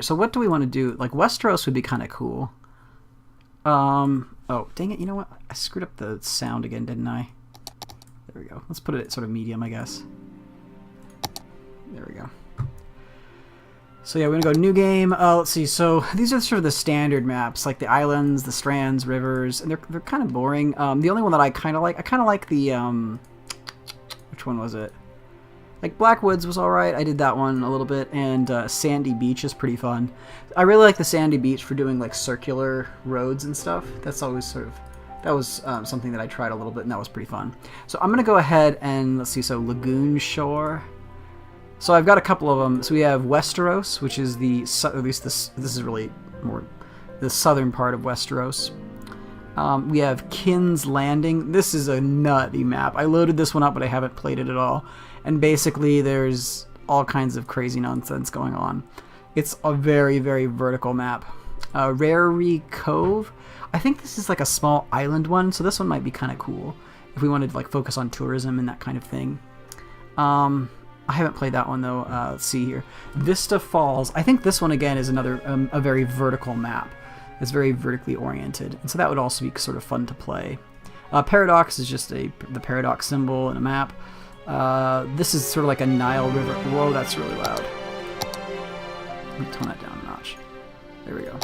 So what do we want to do? Like Westeros would be kind of cool. Oh, dang it. You know what? I screwed up the sound again, didn't I? There we go. Let's put it at sort of medium, I guess. There we go. So yeah, we're gonna go new game. Let's see. So these are sort of the standard maps, like the islands, the strands, rivers, and they're kind of boring. The only one that I kind of like the which one was it? Like Blackwoods was all right. I did that one a little bit, and Sandy Beach is pretty fun. I really like the Sandy Beach for doing like circular roads and stuff. That's always sort of that was something that I tried a little bit, and that was pretty fun. So I'm gonna go ahead and let's see. So Lagoon Shore. So I've got a couple of them. So we have Westeros, which is the at least this is really more the southern part of Westeros. We have Kin's Landing. This is a nutty map. I loaded this one up, but I haven't played it at all. And basically, there's all kinds of crazy nonsense going on. It's a very, very vertical map. Rarey Cove. I think this is like a small island one, so this one might be kind of cool if we wanted to like focus on tourism and that kind of thing. I haven't played that one though. Let's see here. Vista Falls. I think this one again is another a very vertical map. It's very vertically oriented, and so that would also be sort of fun to play. Paradox is just the paradox symbol in a map. This is sort of like a Nile River. Whoa, that's really loud. Let me tone that down a notch. There we go.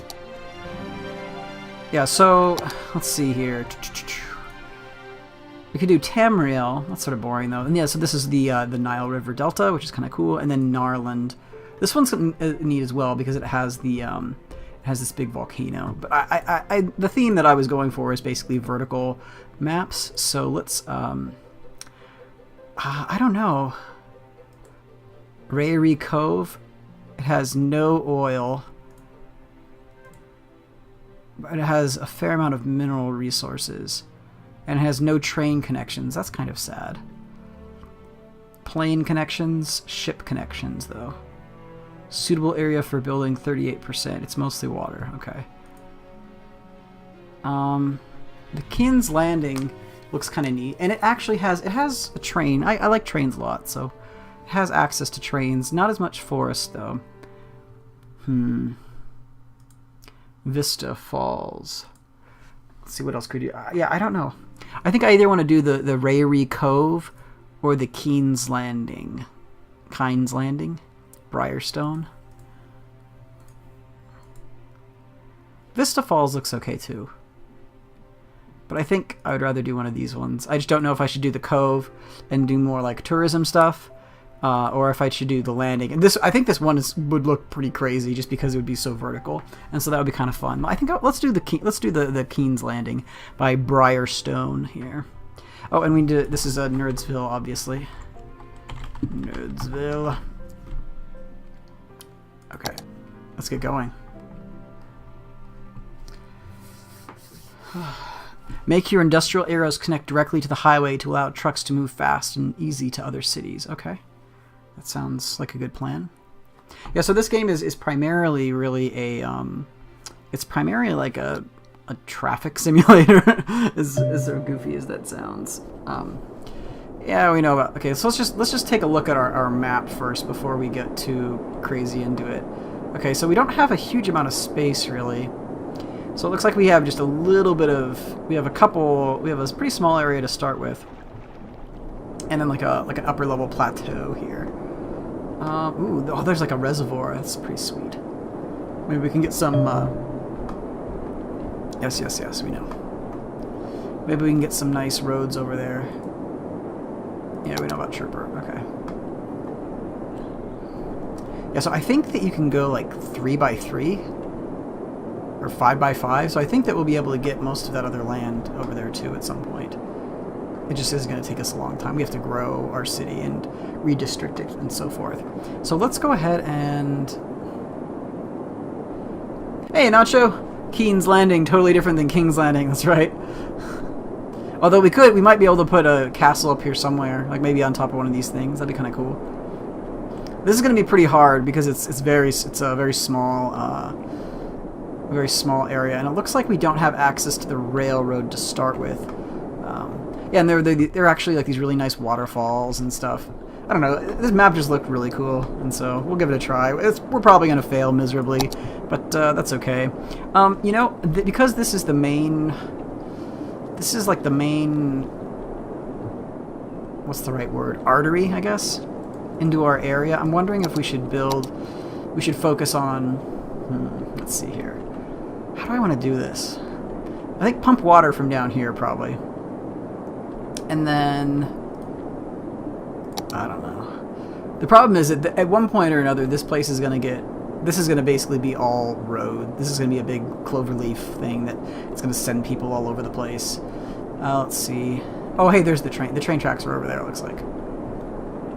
Yeah, so let's see here. We could do Tamriel. That's sort of boring though. And yeah, so this is the Nile River Delta, which is kind of cool. And then Narland. This one's neat as well because it has the it has this big volcano. But the theme that I was going for is basically vertical maps. So let's I don't know. Rarey Cove. It has no oil, but it has a fair amount of mineral resources. And it has no train connections. That's kind of sad. Plane connections, ship connections, though. Suitable area for building 38%. It's mostly water. Okay. The Kin's Landing looks kind of neat, and it actually has a train. I like trains a lot, so it has access to trains. Not as much forest though. Vista Falls. Let's see what else could you. Yeah, I don't know. I think I either want to do the Rarey Cove or the Keen's Landing. Keen's Landing? Briarstone. Vista Falls looks okay too. But I think I would rather do one of these ones. I just don't know if I should do the Cove and do more like tourism stuff, or if I should do the Landing. And I think this one would look pretty crazy just because it would be so vertical, and so that would be kind of fun. I think let's do the Keen's Landing by Briarstone here. Oh, and this is Nerdsville, obviously. Nerdsville. Okay, let's get going. Make your industrial arrows connect directly to the highway to allow trucks to move fast and easy to other cities. Okay. That sounds like a good plan. Yeah, so this game is primarily really it's primarily like a traffic simulator, as so goofy as that sounds. Yeah, we know about. Okay, so let's just take a look at our map first before we get too crazy into it. Okay, so we don't have a huge amount of space really. So it looks like we have just a little bit of. We have a pretty small area to start with, and then like an upper level plateau here. Ooh, oh, there's like a reservoir. That's pretty sweet. Maybe we can get some. Yes, we know. Maybe we can get some nice roads over there. Yeah, we know about Chirper. Okay. Yeah, so I think that you can go like 3x3 or 5x5. So I think that we'll be able to get most of that other land over there too at some point. It just is going to take us a long time. We have to grow our city and redistrict it and so forth. So let's go ahead and... Hey, Nacho! Keen's Landing, totally different than King's Landing, that's right. Although we might be able to put a castle up here somewhere, like maybe on top of one of these things. That'd be kind of cool. This is going to be pretty hard because it's a very small area, and it looks like we don't have access to the railroad to start with. Yeah, and they're actually like these really nice waterfalls and stuff. I don't know, this map just looked really cool, and so we'll give it a try. We're probably going to fail miserably, but that's okay. You know, because this is the main... This is like the main... What's the right word? Artery, I guess, into our area. I'm wondering if we should build... We should focus on... let's see here. How do I want to do this? I think pump water from down here, probably. And then... I don't know. The problem is that at one point or another, this place is going to get... This is going to basically be all road. This is going to be a big cloverleaf thing that it's going to send people all over the place. Let's see. Oh, hey, there's the train. The train tracks are over there, it looks like.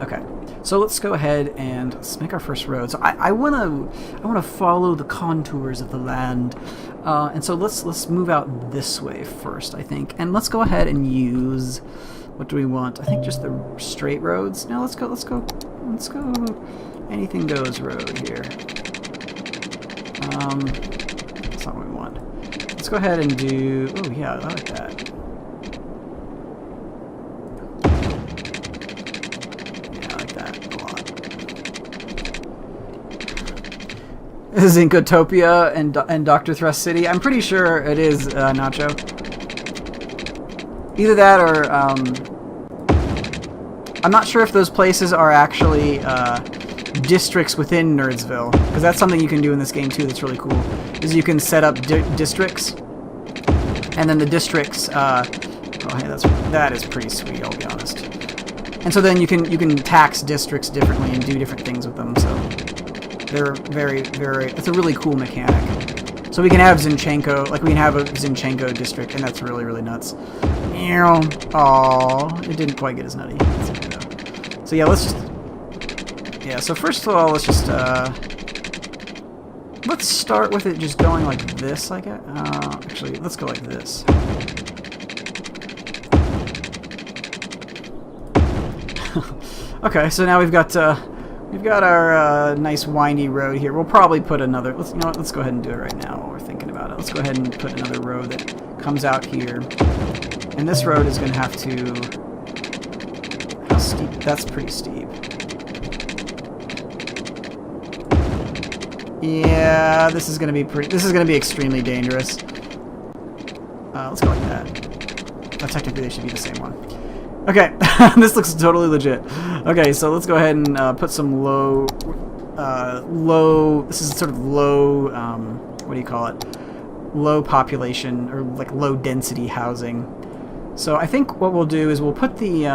Okay. So let's go ahead and let's make our first road. So I wanna follow the contours of the land, and so let's move out this way first, I think, and let's go ahead and use, what do we want? I think just the straight roads. No, let's go. Anything goes road here. That's not what we want. Let's go ahead and do. Oh yeah, I like that. Zincotopia and Dr. Thrust City. I'm pretty sure it is Nacho. Either that or I'm not sure if those places are actually districts within Nerdsville, because that's something you can do in this game too. That's really cool. Is you can set up districts, and then the districts. Oh, hey, that is pretty sweet. I'll be honest. And so then you can tax districts differently and do different things with them. So. They're very... It's a really cool mechanic. So we can have Zinchenko, like we can have a Zinchenko district, and that's really, really nuts. Aww, it didn't quite get as nutty. So yeah, let's just... Yeah, so first of all, let's just... Let's start with it just going like this, I guess. Actually, let's go like this. Okay, so now we've got our nice windy road here. We'll probably put another... You know what? Let's go ahead and do it right now while we're thinking about it. Let's go ahead and put another road that comes out here. And this road is going to have to... How steep? That's pretty steep. Yeah, this is going to be pretty... This is going to be extremely dangerous. Let's go like that. Technically, they should be the same one. Okay, this looks totally legit. Okay, so let's go ahead and put some low, this is sort of low, what do you call it? Low population, or like low density housing. So I think what we'll do is we'll put the,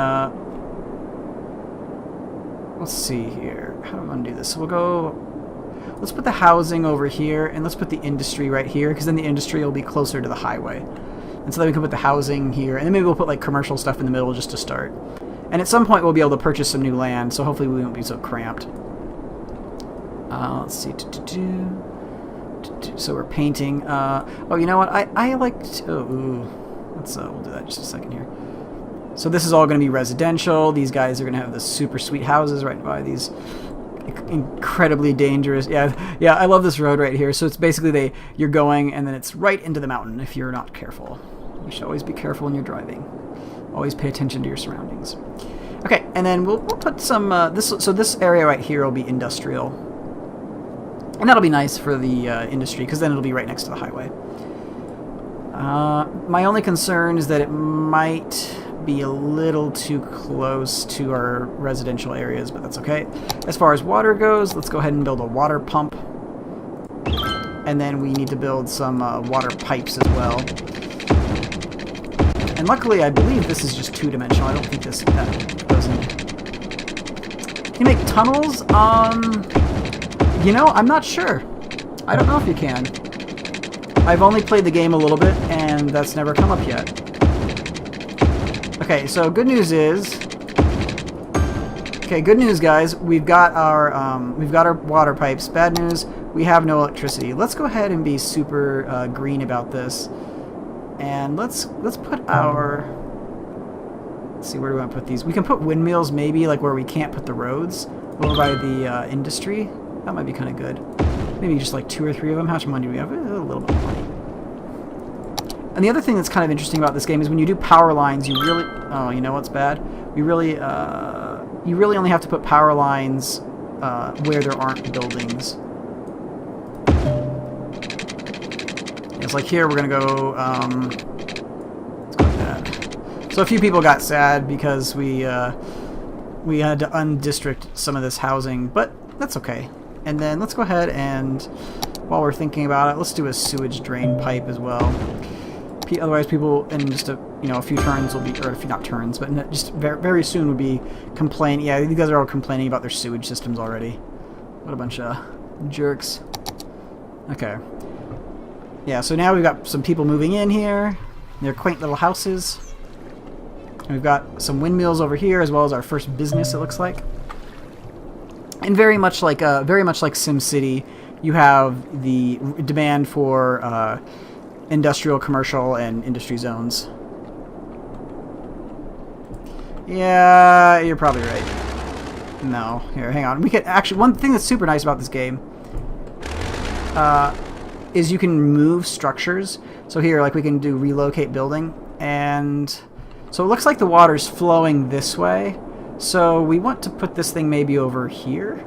let's see here. How do I want to do this? So we'll go, let's put the housing over here, and let's put the industry right here, because then the industry will be closer to the highway. And so then we can put the housing here, and then maybe we'll put like commercial stuff in the middle just to start. And at some point we'll be able to purchase some new land, so hopefully we won't be so cramped. Let's see. So we're painting. Oh, you know what? I like to... Let's we'll do that in just a second here. So this is all going to be residential. These guys are going to have the super sweet houses right by these incredibly dangerous... Yeah, I love this road right here. So it's basically you're going, and then it's right into the mountain if you're not careful. You should always be careful when you're driving. Always pay attention to your surroundings. Okay, and then we'll put some... So this area right here will be industrial. And that'll be nice for the industry, because then it'll be right next to the highway. My only concern is that it might be a little too close to our residential areas, but that's okay. As far as water goes, let's go ahead and build a water pump. And then we need to build some water pipes as well. And luckily, I believe this is just two-dimensional. I don't think that goes in. Can you make tunnels? You know, I'm not sure. I don't know if you can. I've only played the game a little bit, and that's never come up yet. Okay, so good news is... Okay, good news, guys. We've got our water pipes. Bad news, we have no electricity. Let's go ahead and be super green about this. And let's put our... Let's see, where do we want to put these? We can put windmills, maybe, like where we can't put the roads. Over by the industry. That might be kind of good. Maybe just like 2 or 3 of them. How much money do we have? A little bit of money. And the other thing that's kind of interesting about this game is when you do power lines, you really... Oh, you know what's bad? You you really only have to put power lines where there aren't buildings. It's like here we're gonna go. Let's go like that. So a few people got sad because we had to undistrict some of this housing, but that's okay. And then let's go ahead and, while we're thinking about it, let's do a sewage drain pipe as well. Otherwise, people in just a few turns will be, or a few, not turns, but just very soon would be complaining. Yeah, you guys are all complaining about their sewage systems already. What a bunch of jerks. Okay. Yeah, so now we've got some people moving in here. Their quaint little houses. And we've got some windmills over here, as well as our first business, it looks like. And very much like SimCity, you have the demand for industrial, commercial, and industry zones. Yeah, you're probably right. No, here, hang on. We can actually, one thing that's super nice about this game is you can move structures. So here, like, we can do relocate building, and so it looks like the water's flowing this way. So we want to put this thing maybe over here.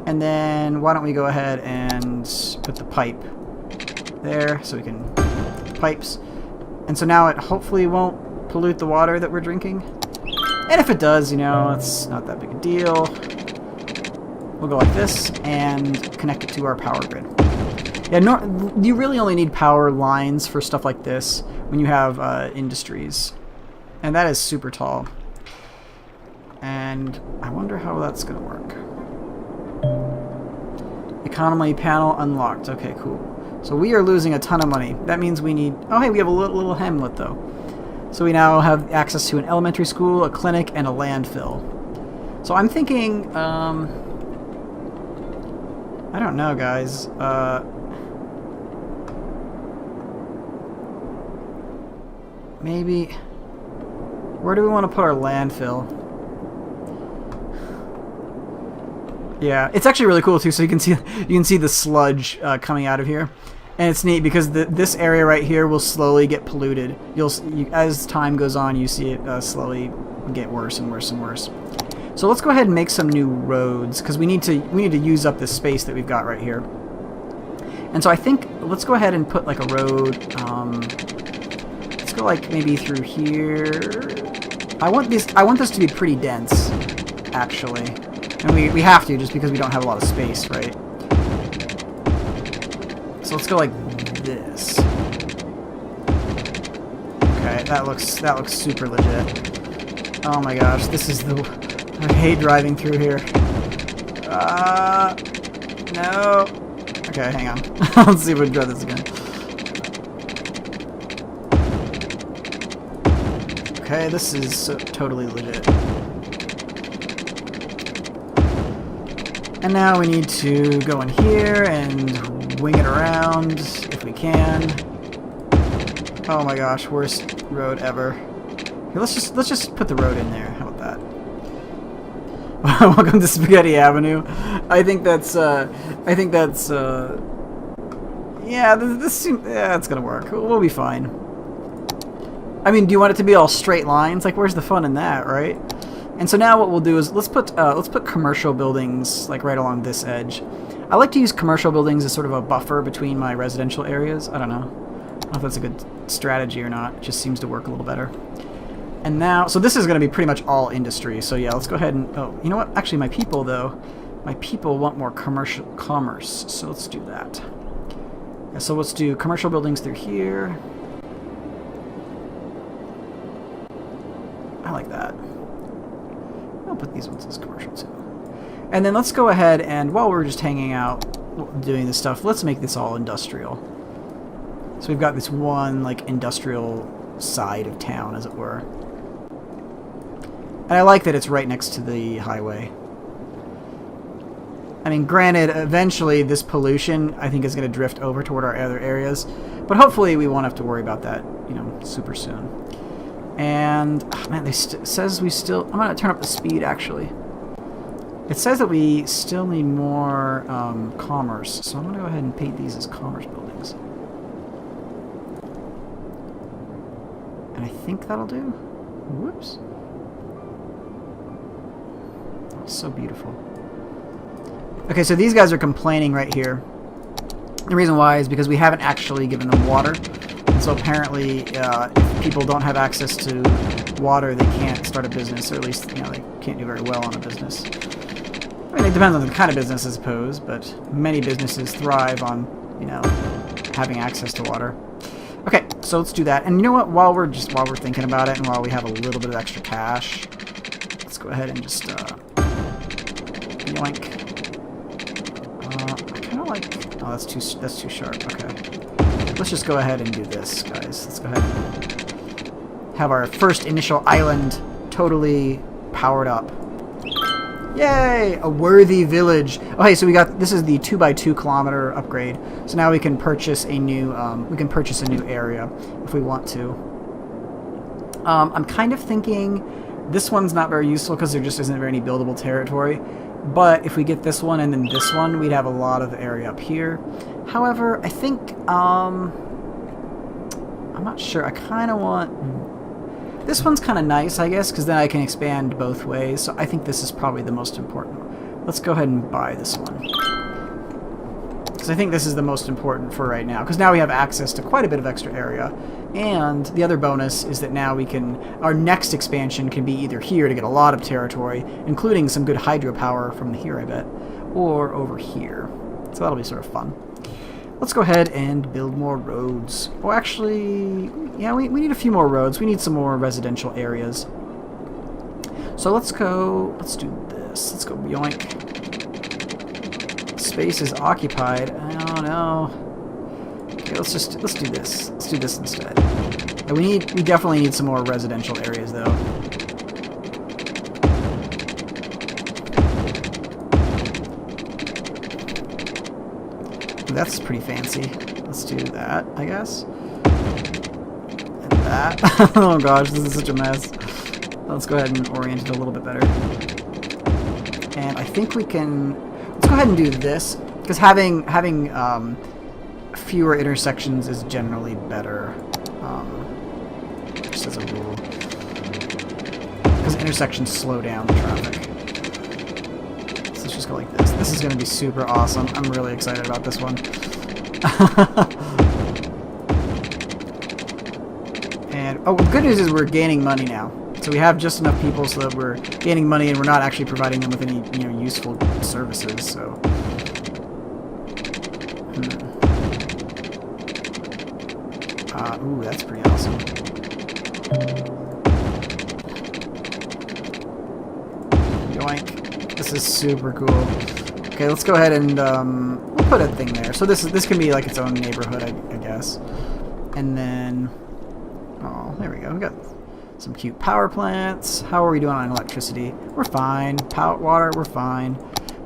And then why don't we go ahead and put the pipe there so we can pipes. And so now it hopefully won't pollute the water that we're drinking. And if it does, it's not that big a deal. We'll go like this and connect it to our power grid. Yeah, you really only need power lines for stuff like this when you have industries. And that is super tall. And I wonder how that's going to work. Economy panel unlocked. Okay, cool. So we are losing a ton of money. That means we need... Oh, hey, we have a little hamlet, though. So we now have access to an elementary school, a clinic, and a landfill. So I'm thinking... I don't know, guys. Maybe... Where do we want to put our landfill? Yeah, it's actually really cool too. So you can see the sludge coming out of here, and it's neat because this area right here will slowly get polluted. As time goes on, you see it slowly get worse and worse and worse. So let's go ahead and make some new roads because we need to use up this space that we've got right here. And so I think let's go ahead and put like a road. Let's go like maybe through here. I want this to be pretty dense, actually. And we have to, just because we don't have a lot of space, right? So let's go like this. Okay, that looks super legit. Oh my gosh, this is I hate driving through here. No. Okay, hang on. Let's see if we can try this again. Okay, this is totally legit. And now we need to go in here and wing it around if we can. Oh my gosh, worst road ever. Here, let's just put the road in there. How about that? Welcome to Spaghetti Avenue. I think that's yeah, it's gonna work. We'll be fine. I mean, do you want it to be all straight lines? Like, where's the fun in that, right? And so now what we'll do is let's put commercial buildings like right along this edge. I like to use commercial buildings as sort of a buffer between my residential areas. I don't know if that's a good strategy or not. It just seems to work a little better. And now, so this is going to be pretty much all industry. So yeah, let's go ahead and, oh, you know what? Actually, my people want more commerce. So let's do that. Yeah, so let's do commercial buildings through here. I like that. I'll put these ones as commercial too. And then let's go ahead and, while we're just hanging out doing this stuff, let's make this all industrial. So we've got this one like industrial side of town, as it were. And I like that it's right next to the highway. I mean, granted, eventually this pollution, I think, is going to drift over toward our other areas. But hopefully we won't have to worry about that, super soon. And, oh man, says we still... I'm going to turn up the speed, actually. It says that we still need more commerce. So I'm going to go ahead and paint these as commerce buildings. And I think that'll do. Whoops. So beautiful. Okay, so these guys are complaining right here. The reason why is because we haven't actually given them water. And so apparently, if people don't have access to water, they can't start a business, or at least, you know, they can't do very well on a business. I mean, it depends on the kind of business, I suppose, but many businesses thrive on, you know, having access to water. Okay, so let's do that. And you know what? While we're thinking about it, and while we have a little bit of extra cash, let's go ahead and just yoink. I kind of like. Oh, that's too sharp. Okay, let's just go ahead and do this, guys. Let's go ahead and have our first initial island totally powered up. Yay! A worthy village. Okay, so we got, this is the 2x2 kilometer upgrade. So now we can purchase a new area if we want to. I'm kind of thinking this one's not very useful because there just isn't very any buildable territory. But if we get this one and then this one, we'd have a lot of area up here. However, I think I'm not sure. I kind of want. This one's kind of nice, I guess, because then I can expand both ways, so I think this is probably the most important. Let's go ahead and buy this one. Because I think this is the most important for right now, because now we have access to quite a bit of extra area. And the other bonus is that now we can, our next expansion can be either here to get a lot of territory, including some good hydropower from here, I bet, or over here. So that'll be sort of fun. Let's go ahead and build more roads. Oh, actually, yeah, we need a few more roads. We need some more residential areas. So let's do this. Let's go yoink. Space is occupied. Oh no. Okay, let's do this. Let's do this instead. And we definitely need some more residential areas though. That's pretty fancy. Let's do that, I guess. And that. Oh gosh, this is such a mess. Let's go ahead and orient it a little bit better. And I think we can. Let's go ahead and do this because having fewer intersections is generally better. Just as a rule, because intersections slow down the traffic. Let's just go like this. This is going to be super awesome. I'm really excited about this one. And oh, the good news is we're gaining money now. So we have just enough people so that we're gaining money and we're not actually providing them with any, you know, useful services. So ooh, that's pretty awesome. Yoink. This is super cool. Okay, let's go ahead and we'll put a thing there. So this can be like its own neighborhood, I guess. And then, oh, there we go. We got some cute power plants. How are we doing on electricity? We're fine. Water, we're fine.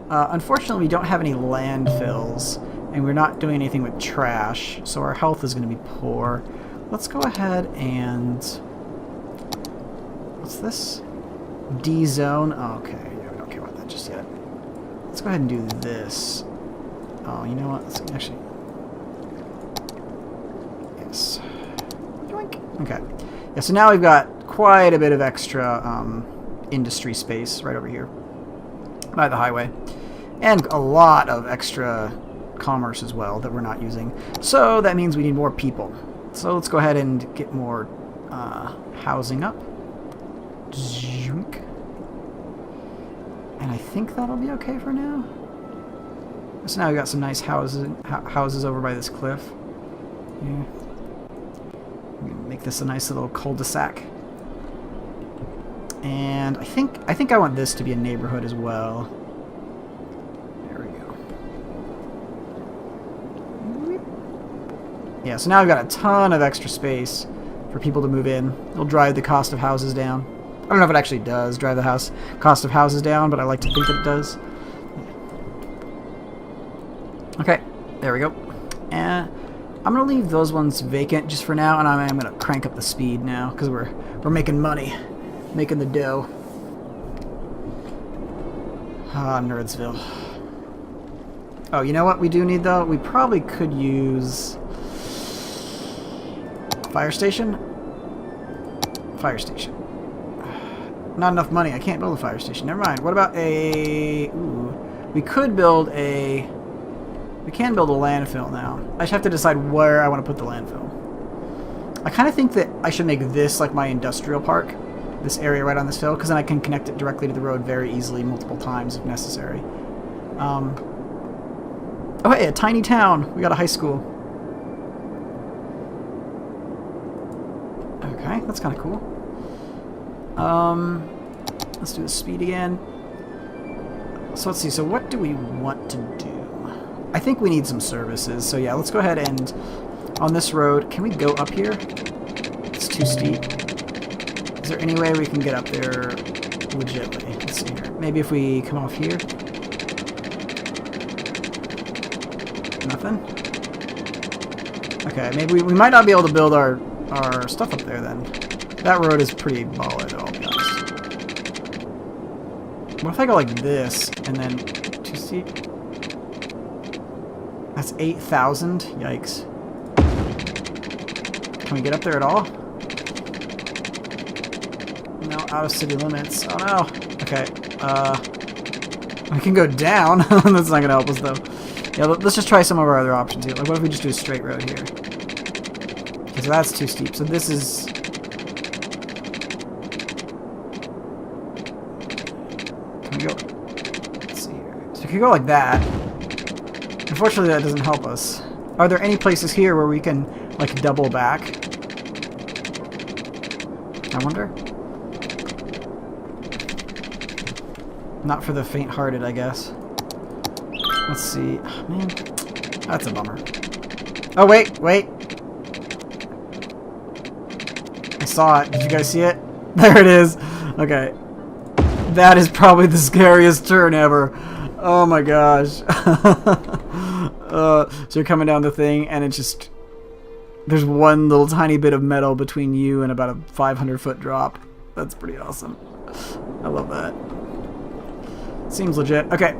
Unfortunately, we don't have any landfills, and we're not doing anything with trash, so our health is going to be poor. Let's go ahead and, what's this? D-zone. Oh, okay, yeah, we don't care about that just yet. Let's go ahead and do this. Oh, you know what? Let's actually, yes. Yoink. Okay. Yeah, so now we've got quite a bit of extra industry space right over here by the highway, and a lot of extra commerce as well that we're not using. So that means we need more people. So let's go ahead and get more housing up. And I think that'll be okay for now. So now we've got some nice houses over by this cliff. Yeah. Make this a nice little cul-de-sac. And I think I want this to be a neighborhood as well. There we go. Yeah, so now we've got a ton of extra space for people to move in. It'll drive the cost of houses down. I don't know if it actually does drive the cost of houses down, but I like to think that it does. Okay, there we go. And I'm gonna leave those ones vacant just for now, and I'm gonna crank up the speed now because we're making money, making the dough. Ah, Nerdsville. Oh, you know what we do need though? We probably could use fire station. Fire station. Not enough money. I can't build a fire station. Never mind. What about a... Ooh. We could build a... We can build a landfill now. I just have to decide where I want to put the landfill. I kind of think that I should make this like my industrial park. This area right on this hill, because then I can connect it directly to the road very easily multiple times if necessary. Oh, hey, a tiny town. We got a high school. Okay, that's kind of cool. Let's do the speed again. So let's see. So what do we want to do? I think we need some services. So yeah, let's go ahead and on this road. Can we go up here? It's too steep. Is there any way we can get up there legitly? Let's see here. Maybe if we come off here. Nothing? Okay, maybe we might not be able to build our stuff up there then. That road is pretty baller though, I'll be honest. What if I go like this and then too steep? That's 8,000? Yikes. Can we get up there at all? No, out of city limits. Oh no. Okay. We can go down. That's not gonna help us though. Yeah, let's just try some of our other options here. Like, what if we just do a straight road here? Okay, so that's too steep. So this is... Can we go... Let's see here. So we could go like that. Unfortunately, that doesn't help us. Are there any places here where we can, like, double back? I wonder. Not for the faint-hearted, I guess. Let's see. Oh, man, that's a bummer. Oh, wait, wait. I saw it. Did you guys see it? There it is. Okay. That is probably the scariest turn ever. Oh my gosh. So you're coming down the thing, and it's just... There's one little tiny bit of metal between you and about a 500-foot drop. That's pretty awesome. I love that. Seems legit. Okay.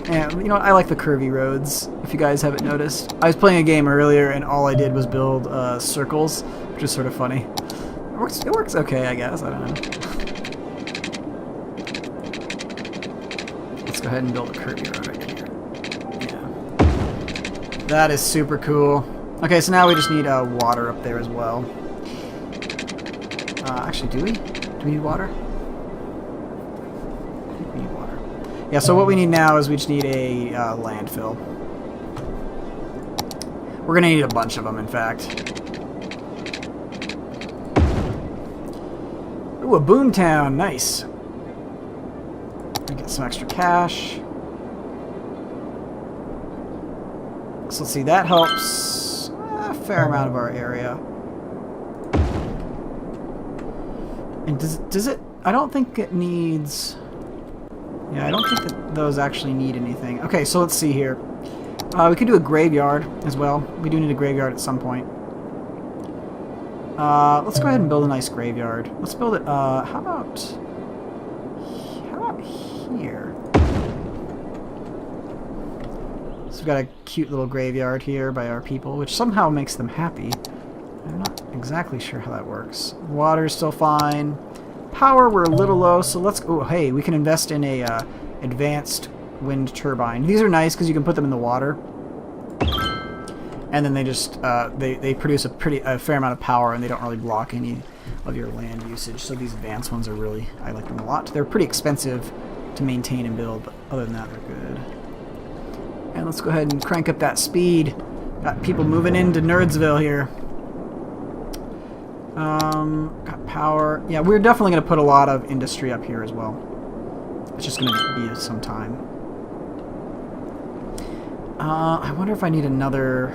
And, you know, I like the curvy roads, if you guys haven't noticed. I was playing a game earlier, and all I did was build circles, which is sort of funny. It works okay, I guess. I don't know. Let's go ahead and build a curvy road right here. Yeah. That is super cool. Okay, so now we just need water up there as well. Actually, do we? Do we need water? Yeah, so what we need now is we just need a landfill. We're gonna need a bunch of them, in fact. Ooh, a boomtown, nice. Get some extra cash. So let's see, that helps a fair amount of our area. And does it? I don't think it needs. Yeah, I don't think that those actually need anything. Okay, so let's see here. We could do a graveyard as well. We do need a graveyard at some point. Let's go ahead and build a nice graveyard. Let's build it, how about here? So we've got a cute little graveyard here by our people, which somehow makes them happy. I'm not exactly sure how that works. Water's still fine. Power, we're a little low, so let's... Oh, hey, we can invest in a advanced wind turbine. These are nice because you can put them in the water. And then they just... they produce a fair amount of power, and they don't really block any of your land usage. So these advanced ones are really... I like them a lot. They're pretty expensive to maintain and build, but other than that, they're good. And let's go ahead and crank up that speed. Got people moving into Nerdsville here. Got power. Yeah, we're definitely going to put a lot of industry up here as well. It's just going to be some time. I wonder if I need another...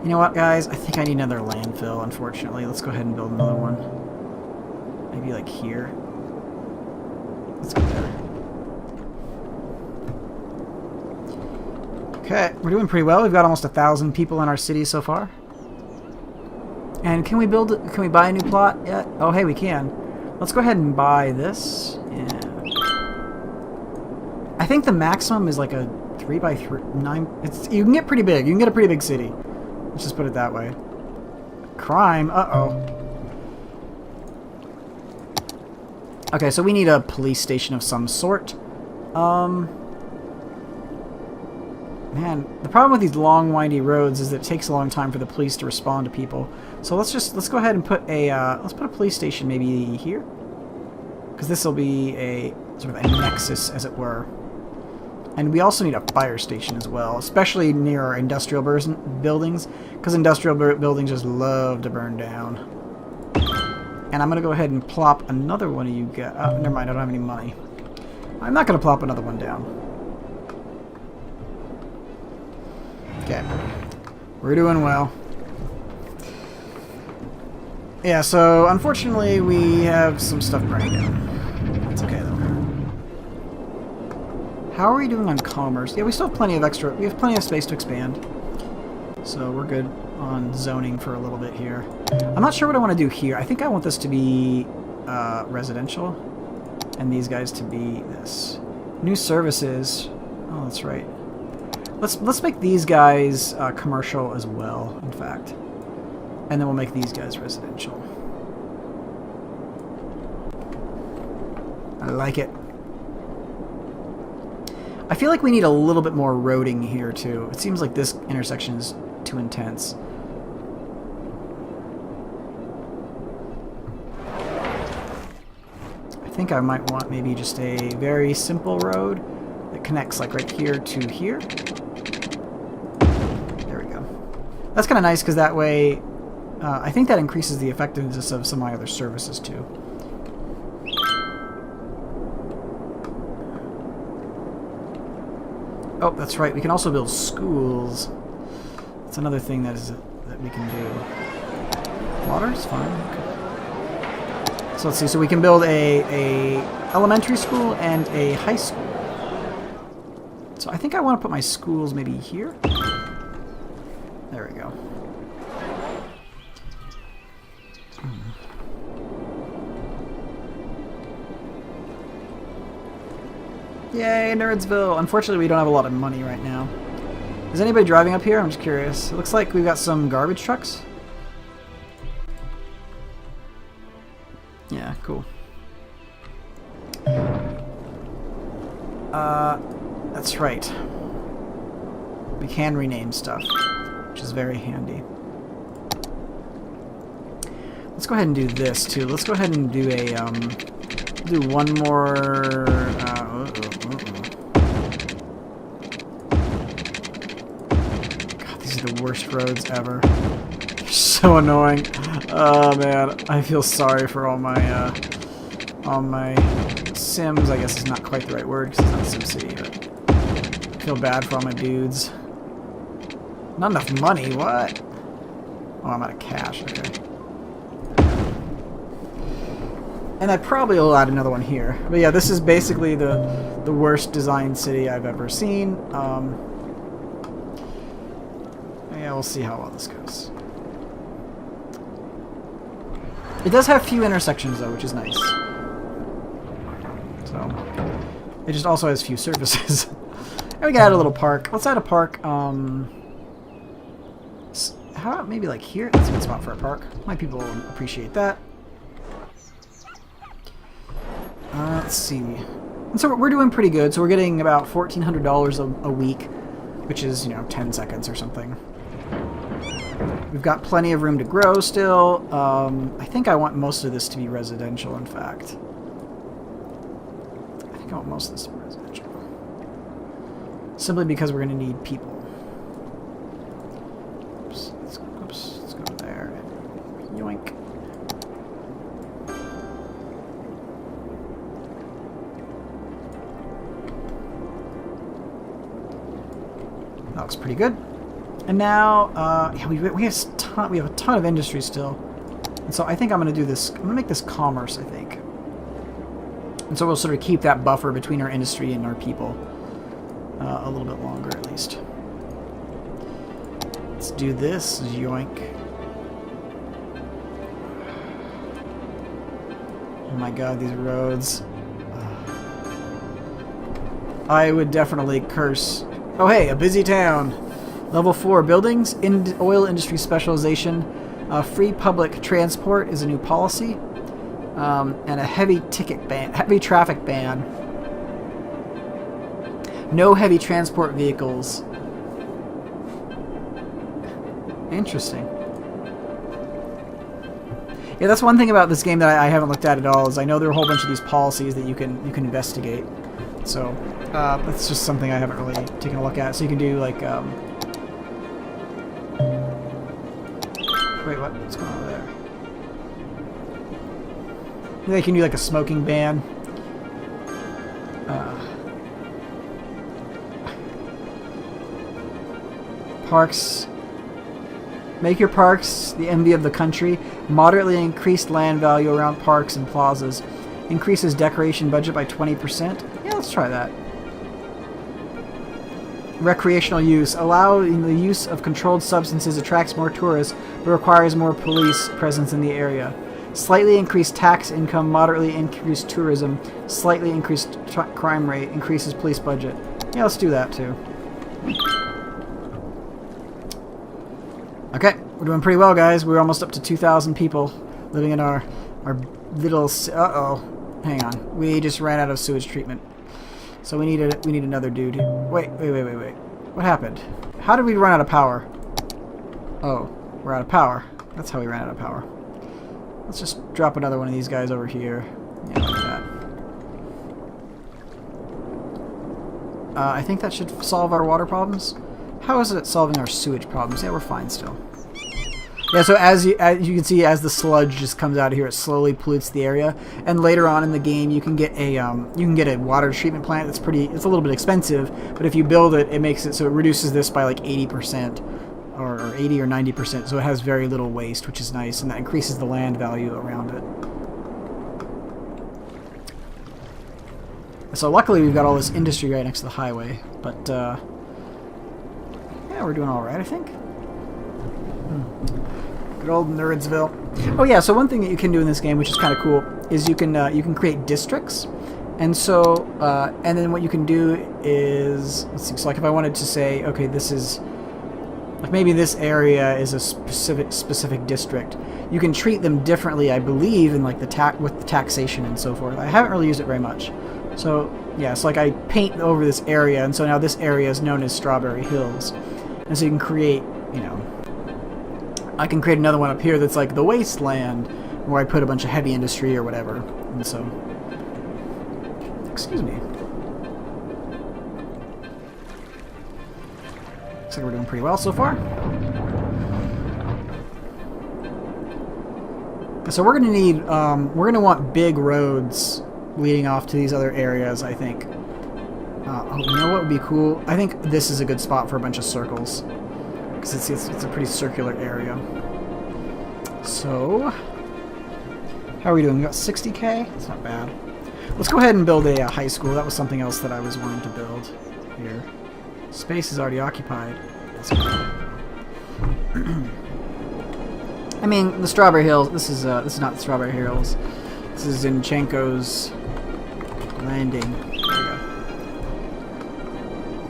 You know what, guys? I think I need another landfill, unfortunately. Let's go ahead and build another one. Maybe like here. Let's go there. Okay, we're doing pretty well. We've got almost 1,000 people in our city so far. And can we buy a new plot yet? Oh, hey, we can. Let's go ahead and buy this. Yeah. I think the maximum is like a 3x9. You can get pretty big. You can get a pretty big city. Let's just put it that way. Crime. Uh-oh. Okay, so we need a police station of some sort. Man, the problem with these long, windy roads is that it takes a long time for the police to respond to people. So let's go ahead and put a let's put a police station maybe here, because this will be a sort of a nexus, as it were. And we also need a fire station as well, especially near our industrial buildings, because industrial buildings just love to burn down. And I'm gonna go ahead and plop another one of you guys. Oh, never mind, I don't have any money. I'm not gonna plop another one down. Okay, we're doing well. Yeah, so unfortunately we have some stuff burning down. That's okay though. How are we doing on commerce? Yeah, we still have plenty of extra. We have plenty of space to expand. So we're good on zoning for a little bit here. I'm not sure what I want to do here. I think I want this to be residential, and these guys to be this. New services. Oh, that's right. Let's make these guys commercial as well, in fact. And then we'll make these guys residential. I like it. I feel like we need a little bit more roading here, too. It seems like this intersection is too intense. I think I might want maybe just a very simple road that connects like right here to here. There we go. That's kind of nice because that way I think that increases the effectiveness of some of my other services too. Oh, that's right. We can also build schools. That's another thing that we can do. Water's fine. Okay. So let's see. So we can build a elementary school and a high school. So I think I want to put my schools maybe here. There we go. Yay, Nerdsville! Unfortunately, we don't have a lot of money right now. Is anybody driving up here? I'm just curious. It looks like we've got some garbage trucks. Yeah, cool. That's right. We can rename stuff, which is very handy. Let's go ahead and do this, too. Let's go ahead and do a, do one more, God, these are the worst roads ever. They're so annoying. Oh, man. I feel sorry for all my Sims, I guess is not quite the right word, because it's not SimCity, but I feel bad for all my dudes. Not enough money, what? Oh, I'm out of cash, okay. And I probably will add another one here. But yeah, this is basically the worst designed city I've ever seen. Yeah, we'll see how well this goes. It does have few intersections though, which is nice. So it just also has few services. And we can add a little park. Let's add a park. How about maybe like here? That's a good spot for a park. My people will appreciate that. Let's see. And so we're doing pretty good. So we're getting about $1,400 a week, which is, 10 seconds or something. We've got plenty of room to grow still. I think I want most of this to be residential, in fact. I think I want most of this to be residential. Simply because we're going to need people. Oops, let's go there. Yoink. That looks pretty good. And now, yeah, we have a ton of industry still. And so I think I'm going to do this. I'm going to make this commerce, I think. And so we'll sort of keep that buffer between our industry and our people a little bit longer, at least. Let's do this. Yoink. Oh my god, these roads. I would definitely curse. Oh hey, a busy town. Level 4 buildings, oil industry specialization, free public transport is a new policy. and a heavy traffic ban. No heavy transport vehicles. Interesting. Yeah, that's one thing about this game that I haven't looked at all, is I know there are a whole bunch of these policies that you can investigate. So that's just something I haven't really taken a look at. So you can do like wait, what's going on there? Maybe they can do like a smoking ban. Parks. Make your parks the envy of the country. Moderately increased land value around parks and plazas. Increases decoration budget by 20%. Yeah, let's try that. Recreational use. Allowing the use of controlled substances attracts more tourists, but requires more police presence in the area. Slightly increased tax income, moderately increased tourism, slightly increased crime rate, increases police budget. Yeah, let's do that too. Okay, we're doing pretty well, guys. We're almost up to 2,000 people living in our little... Uh-oh. Hang on. We just ran out of sewage treatment. So we need another dude here. Wait. What happened? How did we run out of power? Oh, we're out of power. That's how we ran out of power. Let's just drop another one of these guys over here. Yeah, like that. I think that should solve our water problems. How is it solving our sewage problems? Yeah, we're fine still. Yeah, so as you can see, as the sludge just comes out of here, it slowly pollutes the area. And later on in the game, you can get a water treatment plant that's it's a little bit expensive, but if you build it, it makes it so it reduces this by like 80%, or 80 or 90%. So it has very little waste, which is nice, and that increases the land value around it. So luckily, we've got all this industry right next to the highway, but yeah, we're doing all right, I think. Good old Nerdsville. Oh yeah, so one thing that you can do in this game, which is kind of cool, is you can create districts, and so and then what you can do is, let's see, so like if I wanted to say, okay, this is like maybe this area is a specific district, you can treat them differently, I believe, in like with the taxation and so forth. I haven't really used it very much, so yeah, so like I paint over this area, and so now this area is known as Strawberry Hills, and so you can create, you know. I can create another one up here that's like the wasteland, where I put a bunch of heavy industry or whatever. And so, excuse me. Looks like we're doing pretty well so far. So we're gonna need, we're gonna want big roads leading off to these other areas, I think. Oh, you know what would be cool? I think this is a good spot for a bunch of circles. Because it's a pretty circular area. So, how are we doing? We got 60k? That's not bad. Let's go ahead and build a high school. That was something else that I was wanting to build here. Space is already occupied. I mean, the Strawberry Hills. This is not the Strawberry Hills. This is Zinchenko's landing.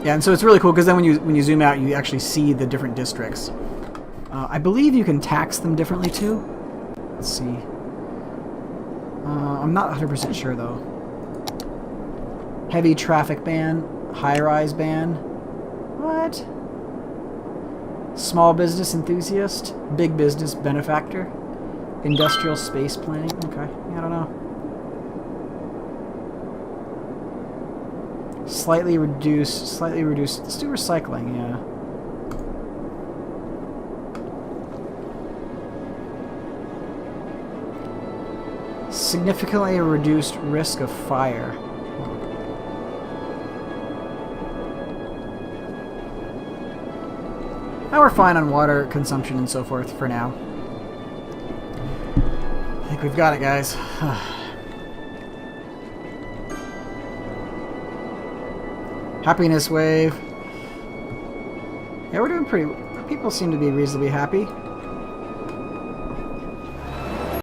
Yeah, and so it's really cool because then when you zoom out, you actually see the different districts. I believe you can tax them differently too. Let's see. I'm not 100% sure though. Heavy traffic ban, high-rise ban. What? Small business enthusiast, big business benefactor, industrial space planning. Okay, I don't know. Slightly reduced. Let's do recycling, yeah. Significantly reduced risk of fire. Now we're fine on water consumption and so forth for now. I think we've got it, guys. Happiness wave. Yeah, we're doing pretty... People seem to be reasonably happy.